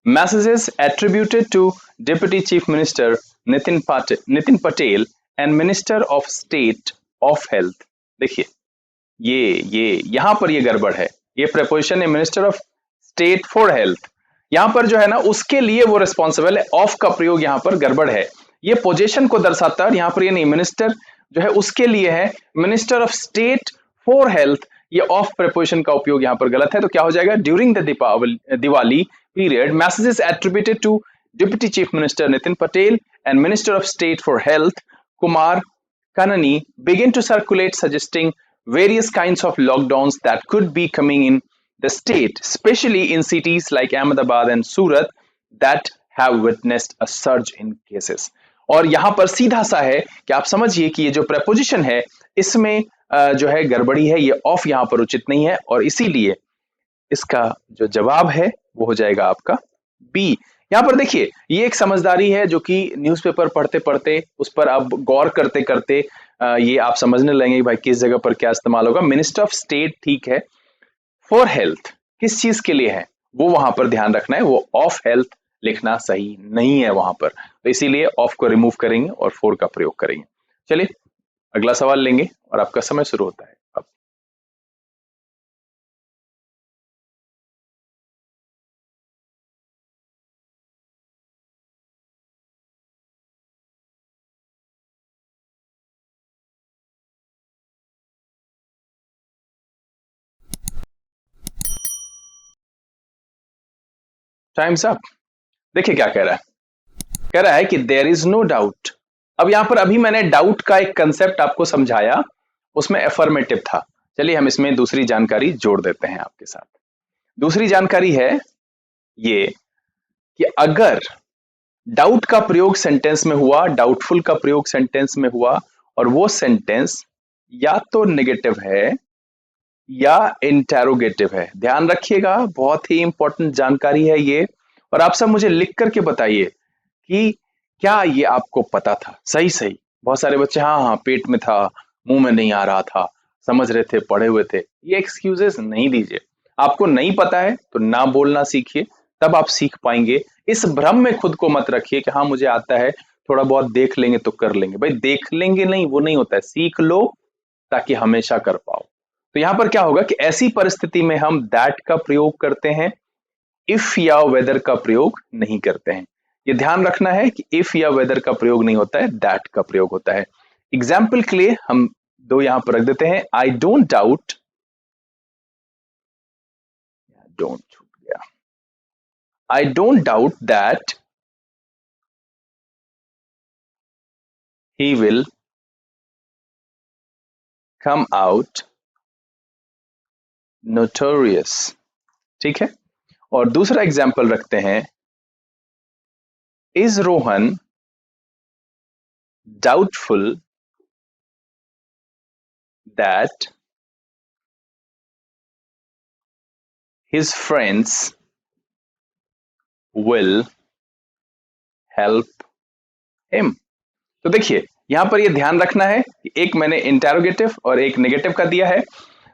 messages attributed to deputy chief minister Nitin Patel and minister of state of health. देखिए ये यहां पर ये गड़बड़ है, ये प्रपोजिशन है minister of state for health, यहां पर जो है ना उसके लिए वो रिस्पॉन्सिबल है, ऑफ का प्रयोग यहां पर गड़बड़ है, ये पोजीशन को दर्शाता है, यहां पर ये नहीं, मिनिस्टर जो है उसके लिए है, minister of state for health, ये ऑफ प्रपोजिशन का उपयोग यहां पर गलत है। तो क्या हो जाएगा, during the Diwali period messages attributed to deputy chief minister Nitin Patel and minister of state for health Kumar Kanani began to circulate suggesting various kinds of lockdowns that could be coming in the state, especially in cities like Ahmedabad and Surat that have witnessed a surge in cases. और यहाँ पर सीधा सा है कि आप समझिए कि ये जो preposition है इसमें जो है गड़बड़ी है, ये ऑफ यहाँ पर उचित नहीं है और इसीलिए इसका जो जवाब है वो हो जाएगा आपका बी। यहाँ पर देखिए ये एक समझदारी है जो कि न्यूज़पेपर पढ़ते पढ़ते उस पर आप गौर करते करते ये आप समझने लगेंगे कि भाई किस जगह पर क्या इस्तेमाल होगा। मिनिस्टर ऑफ स्टेट ठीक है, फॉर हेल्थ किस चीज के लिए है वो वहां पर ध्यान रखना है, वो ऑफ हेल्थ लिखना सही नहीं है वहां पर, तो इसीलिए ऑफ को रिमूव करेंगे और फॉर का प्रयोग करेंगे। चलिए अगला सवाल लेंगे और आपका समय शुरू होता है अब। Time's up. देखिए क्या कह रहा है, कह रहा है कि देयर इज नो डाउट। अब यहां पर अभी मैंने डाउट का एक कंसेप्ट आपको समझाया, उसमें एफर्मेटिव था। चलिए हम इसमें दूसरी जानकारी जोड़ देते हैं आपके साथ। दूसरी जानकारी है ये कि अगर डाउट का प्रयोग सेंटेंस में हुआ, डाउटफुल का प्रयोग सेंटेंस में हुआ और वो सेंटेंस या तो नेगेटिव है या इंटेरोगेटिव है, ध्यान रखिएगा बहुत ही इंपॉर्टेंट जानकारी है ये, और आप सब मुझे लिख करके बताइए कि क्या ये आपको पता था। सही सही, बहुत सारे बच्चे हाँ हाँ पेट में था, मुंह में नहीं आ रहा था, समझ रहे थे, पढ़े हुए थे। ये एक्सक्यूजेस नहीं दीजिए, आपको नहीं पता है तो ना बोलना सीखिए, तब आप सीख पाएंगे। इस भ्रम में खुद को मत रखिए कि हाँ मुझे आता है, थोड़ा बहुत देख लेंगे तो कर लेंगे। भाई देख लेंगे नहीं, वो नहीं होता है, सीख लो ताकि हमेशा कर पाओ। तो यहां पर क्या होगा कि ऐसी परिस्थिति में हम दैट का प्रयोग करते हैं, इफ या वेदर का प्रयोग नहीं करते हैं। ये ध्यान रखना है कि इफ या वेदर का प्रयोग नहीं होता है, दैट का प्रयोग होता है। एग्जाम्पल के लिए हम दो यहां पर रख देते हैं, आई डोंट डाउट, डोंट छूट गया, I don't doubt that he will come out notorious. ठीक है, और दूसरा एग्जाम्पल रखते हैं, is Rohan doubtful that his friends will help him। तो देखिए यहां पर ये ध्यान रखना है कि एक मैंने इंटेरोगेटिव और एक नेगेटिव का दिया है।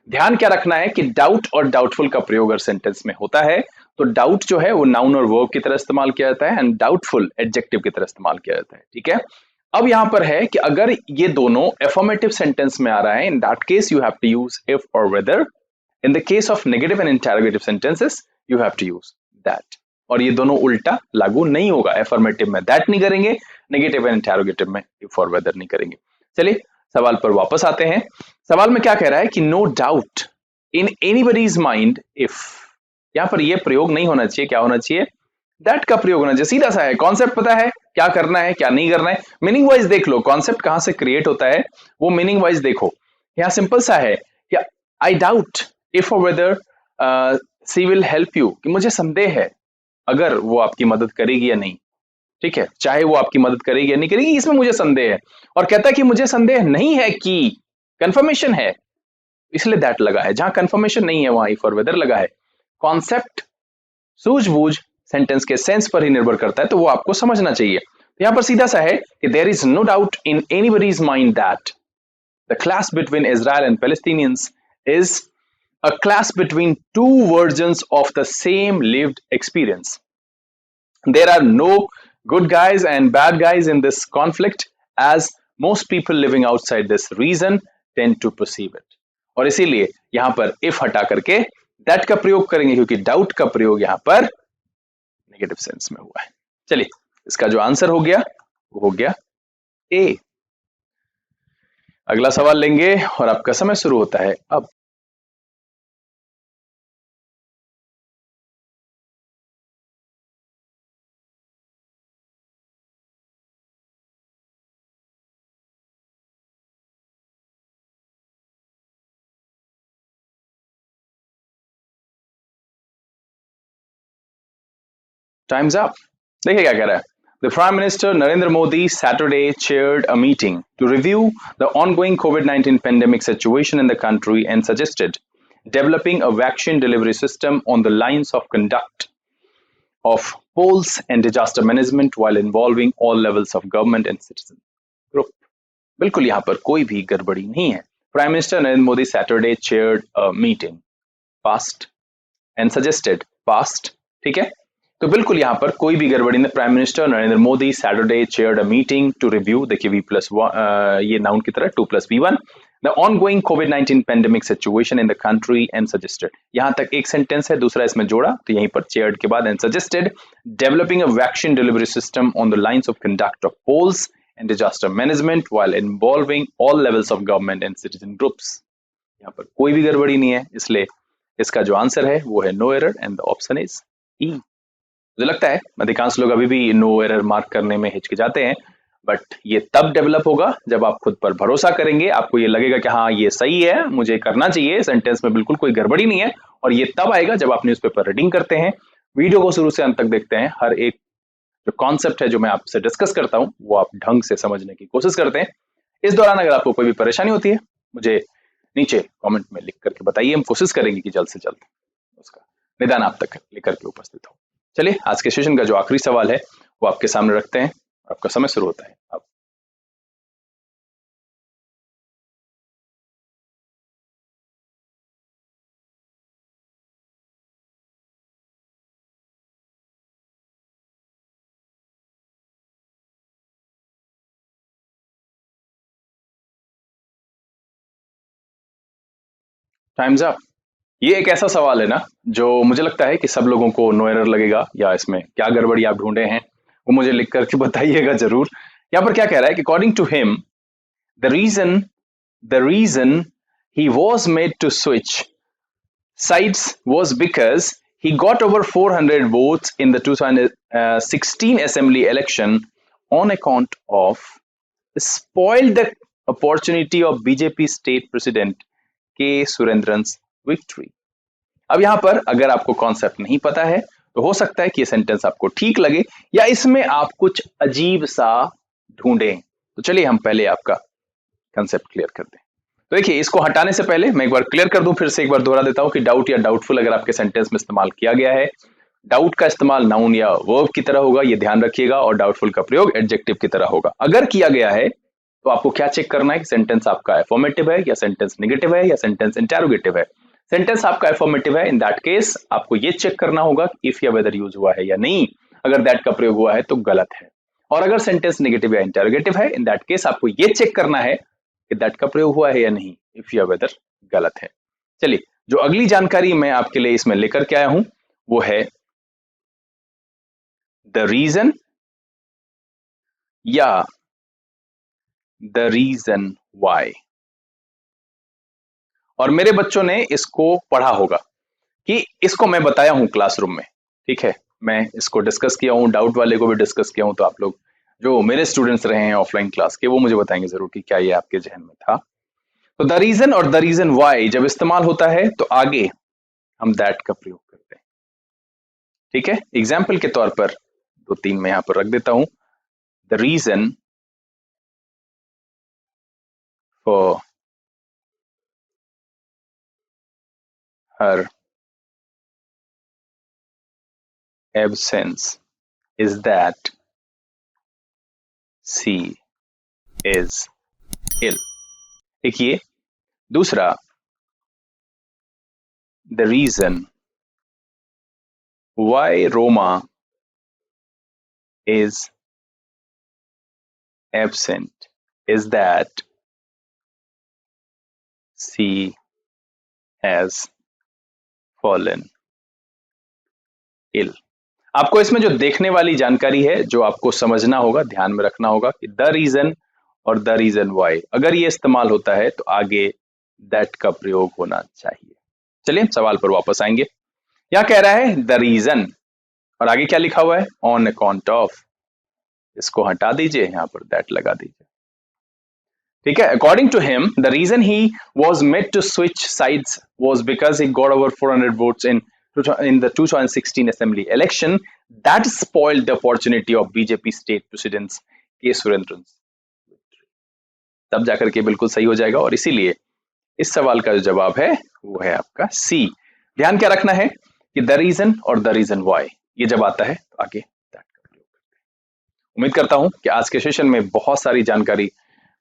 ध्यान क्या रखना है कि डाउट और डाउटफुल का प्रयोग अगर सेंटेंस में होता है तो डाउट जो है वो नाउन और वर्ब की तरह इस्तेमाल किया जाता है एंड डाउटफुल एडजेक्टिव की तरह इस्तेमाल किया जाता है। ठीक है, अब यहां पर है कि अगर ये दोनों एफर्मेटिव सेंटेंस में आ रहा है, in that case you have to use if और whether. In the case of negative and interrogative sentences, you have to use that। और ये दोनों उल्टा लागू नहीं होगा, एफर्मेटिव में that नहीं करेंगे, नेगेटिव एंड इंटेरोगेटिव में if और whether नहीं करेंगे। चलिए सवाल पर वापस आते हैं। सवाल में क्या कह रहा है कि no doubt in anybody's mind if, यहाँ पर ये प्रयोग नहीं होना चाहिए, क्या होना चाहिए, that का प्रयोग होना चाहिए। सीधा सा है, कॉन्सेप्ट पता है क्या करना है क्या नहीं करना है, मीनिंग वाइज देख लो कॉन्सेप्ट कहां से क्रिएट होता है, वो मीनिंग वाइज देखो। यहाँ सिंपल सा है कि आई डाउट इफ और weather C will help you, कि मुझे संदेह है अगर वो आपकी मदद करेगी या नहीं। ठीक है, चाहे वो आपकी मदद करेगी या नहीं करेगी, इसमें मुझे संदेह है। और कहता है कि मुझे संदेह नहीं है कि, कंफर्मेशन है, इसलिए दैट लगा है। जहां कंफर्मेशन नहीं है वहां इफ और वेदर लगा है। कॉन्सेप्ट सूझबूझ सेंटेंस के सेंस पर ही निर्भर करता है, तो वो आपको समझना चाहिए। तो यहां पर सीधा सा है कि there is no doubt in anybody's mind that the clash between Israel and Palestinians is a clash between two versions of the same lived experience. There are no good guys and bad guys in this conflict, as most people living outside this region tend to perceive it. और इसीलिए यहां पर इफ हटा करके दैट का प्रयोग करेंगे, क्योंकि डाउट का प्रयोग यहां पर नेगेटिव सेंस में हुआ है। चलिए, इसका जो आंसर हो गया वो हो गया ए। अगला सवाल लेंगे और आपका समय शुरू होता है अब। Time's up. देखिए क्या कह रहा है। The Prime Minister Narendra Modi Saturday chaired a meeting to review the ongoing COVID-19 pandemic situation in the country and suggested developing a vaccine delivery system on the lines of conduct of polls and disaster management while involving all levels of government and citizen group। बिल्कुल यहाँ पर कोई भी गड़बड़ी नहीं है। Prime minister Narendra Modi Saturday chaired a meeting, past and suggested, past, ठीक है। तो बिल्कुल यहाँ पर कोई भी गड़बड़ी नहीं। Prime minister Narendra Modi Saturday chaired a meeting to review, देखिए वी प्लस ये नाउन की तरह 2+V1 द ऑनगोइंग कोविड-19 pandemic situation in the country and suggested. यहां तक एक सेंटेंस है, दूसरा इसमें जोड़ा, तो यहीं पर चेयर्ड के बाद and suggested developing a vaccine delivery system on the lines of conduct of polls and disaster management while involving all levels of government and citizen groups. यहाँ पर कोई भी गड़बड़ी नहीं है, इसलिए इसका जो आंसर है वो है no error and the option is E. मुझे लगता है अधिकांश लोग अभी भी नो एरर मार्क करने में हिचकिचाते हैं, बट ये तब डेवलप होगा जब आप खुद पर भरोसा करेंगे, आपको ये लगेगा कि हाँ ये सही है, मुझे करना चाहिए, सेंटेंस में बिल्कुल कोई गड़बड़ी नहीं है। और ये तब आएगा जब आप न्यूज़पेपर रीडिंग करते हैं, वीडियो को शुरू से अंत तक देखते हैं, हर एक जो कॉन्सेप्ट है जो मैं आपसे डिस्कस करता हूँ वो आप ढंग से समझने की कोशिश करते हैं। इस दौरान अगर आपको कोई भी परेशानी होती है, मुझे नीचे कमेंट में लिख करके बताइए, हम कोशिश करेंगे कि जल्द से जल्द उसका निदान आप तक लेकर के उपस्थित हो। चलिए, आज के सेशन का जो आखिरी सवाल है वो आपके सामने रखते हैं। आपका समय शुरू होता है अब। Time's up. ये एक ऐसा सवाल है ना जो मुझे लगता है कि सब लोगों को नो एरर लगेगा, या इसमें क्या गड़बड़ी आप ढूंढे हैं वो मुझे लिख करके बताइएगा जरूर। यहाँ पर क्या कह रहा है कि according to him the reason he was made to switch sides was because he got over 400 votes in the 2016 assembly election on account of spoiled the opportunity of BJP state president K Surendran's victory। अब यहाँ पर अगर आपको कॉन्सेप्ट नहीं पता है तो हो सकता है कि ये सेंटेंस आपको ठीक लगे या इसमें आप कुछ अजीब सा ढूंढें। तो चलिए हम पहले आपका कंसेप्ट क्लियर कर दें। तो देखिए, इसको हटाने से पहले मैं एक बार क्लियर कर दूं, फिर से एक बार दोहरा देता हूं कि डाउट या डाउटफुल अगर आपके सेंटेंस में इस्तेमाल किया गया है, डाउट का इस्तेमाल नाउन या वर्ब की तरह होगा, ये ध्यान रखिएगा, और डाउटफुल का प्रयोग एडजेक्टिव की तरह होगा। अगर किया गया है तो आपको क्या चेक करना है कि सेंटेंस आपका अफर्मेटिव है या सेंटेंस नेगेटिव है या सेंटेंस इंटेरोगेटिव है। सेंटेंस आपका अफर्मेटिव है, इन दैट केस आपको ये चेक करना होगा इफ या वेदर यूज हुआ है या नहीं। अगर दैट का प्रयोग हुआ है तो गलत है। और अगर सेंटेंस नेगेटिव या इंटेरोगेटिव है, इन दैट केस आपको ये चेक करना है कि दैट का प्रयोग हुआ है या नहीं, इफ या वेदर गलत है। चलिए, जो अगली जानकारी मैं आपके लिए इसमें लेकर के आया हूं वो है द रीजन या द रीजन वाई। और मेरे बच्चों ने इसको पढ़ा होगा कि इसको मैं बताया हूं क्लासरूम में, ठीक है, मैं इसको डिस्कस किया हूं, डाउट वाले को भी डिस्कस किया हूं, तो आप लोग जो मेरे स्टूडेंट्स रहे हैं ऑफलाइन क्लास के वो मुझे बताएंगे जरूर कि क्या ये आपके जहन में था। तो द रीजन और द रीजन वाई जब इस्तेमाल होता है तो आगे हम दैट का प्रयोग करते हैं, ठीक है। एग्जाम्पल के तौर पर 2-3 मैं यहां पर रख देता हूं। The reason for her absence is that she is ill। देखिए, दूसरा the reason why Roma is absent is that she has fallen ill. आपको इसमें जो देखने वाली जानकारी है, जो आपको समझना होगा, ध्यान में रखना होगा कि द रीजन और द रीजन वाई अगर ये इस्तेमाल होता है तो आगे दैट का प्रयोग होना चाहिए। चलिए सवाल पर वापस आएंगे। यहां कह रहा है द रीजन और आगे क्या लिखा हुआ है, ऑन अकाउंट ऑफ। इसको हटा दीजिए, यहां पर दैट लगा दीजिए। ठीक है, according to him the reason he was made to switch sides was because he got over 400 votes in the 2016 assembly election that spoiled the opportunity of BJP state presidents के सुरेंद्र। तब जाकर के बिल्कुल सही हो जाएगा और इसीलिए इस सवाल का जो जवाब है वो है आपका सी। ध्यान क्या रखना है कि द रीजन और द रीजन वाई ये जब आता है तो आगे दैट का प्रयोग करते हैं। उम्मीद करता हूं कि आज के सेशन में बहुत सारी जानकारी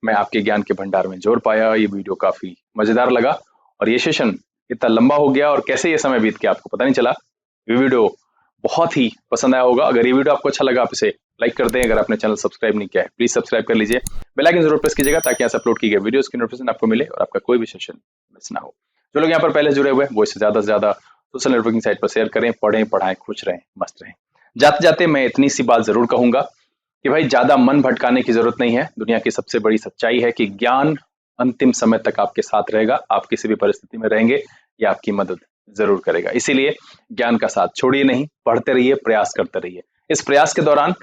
मैं आपके ज्ञान के भंडार में जोड़ पाया। ये वीडियो काफी मजेदार लगा और ये सेशन इतना लंबा हो गया और कैसे ये समय बीत गया आपको पता नहीं चला। ये वीडियो बहुत ही पसंद आया होगा। अगर ये वीडियो आपको अच्छा लगा आप इसे लाइक कर दें। अगर आपने चैनल सब्सक्राइब नहीं किया है प्लीज सब्सक्राइब कर लीजिए। बेल आइकन जरूर प्रेस कीजिएगा ताकि यहाँ से अपलोड की गई वीडियोस की नोटिफिकेशन आपको मिले और आपका कोई भी सेशन मिस ना हो। जो लोग यहाँ पर पहले जुड़े हुए हैं वो इसे ज्यादा से ज्यादा सोशल नेटवर्किंग साइट पर शेयर करें। पढ़ें पढ़ाएं, खुश रहें, मस्त रहें। जाते जाते मैं इतनी सी बात जरूर कहूंगा कि भाई ज्यादा मन भटकाने की जरूरत नहीं है। दुनिया की सबसे बड़ी सच्चाई है कि ज्ञान अंतिम समय तक आपके साथ रहेगा। आप किसी भी परिस्थिति में रहेंगे ये आपकी मदद जरूर करेगा। इसीलिए ज्ञान का साथ छोड़िए नहीं, पढ़ते रहिए, प्रयास करते रहिए। इस प्रयास के दौरान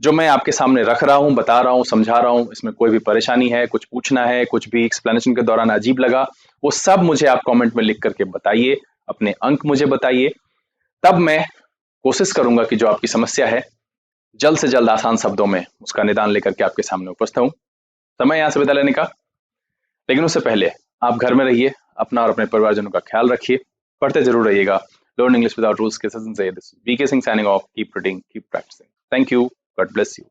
जो मैं आपके सामने रख रहा हूं, बता रहा हूं, समझा रहा हूं, इसमें कोई भी परेशानी है, कुछ पूछना है, कुछ भी एक्सप्लेनेशन के दौरान अजीब लगा, वो सब मुझे आप कमेंट में लिख करके बताइए, अपने अंक मुझे बताइए। तब मैं कोशिश करूंगा कि जो आपकी समस्या है जल्द से जल्द आसान शब्दों में उसका निदान लेकर के आपके सामने उपस्थित हूं। समय यहां से विदा लेने का, लेकिन उससे पहले आप घर में रहिए, अपना और अपने परिवारजनों का ख्याल रखिए, पढ़ते जरूर रहिएगा। लर्न इंग्लिश विदाउट रूल्स के सेशन से this BK Singh signing off. Keep reading, keep practising. Thank you, God bless you.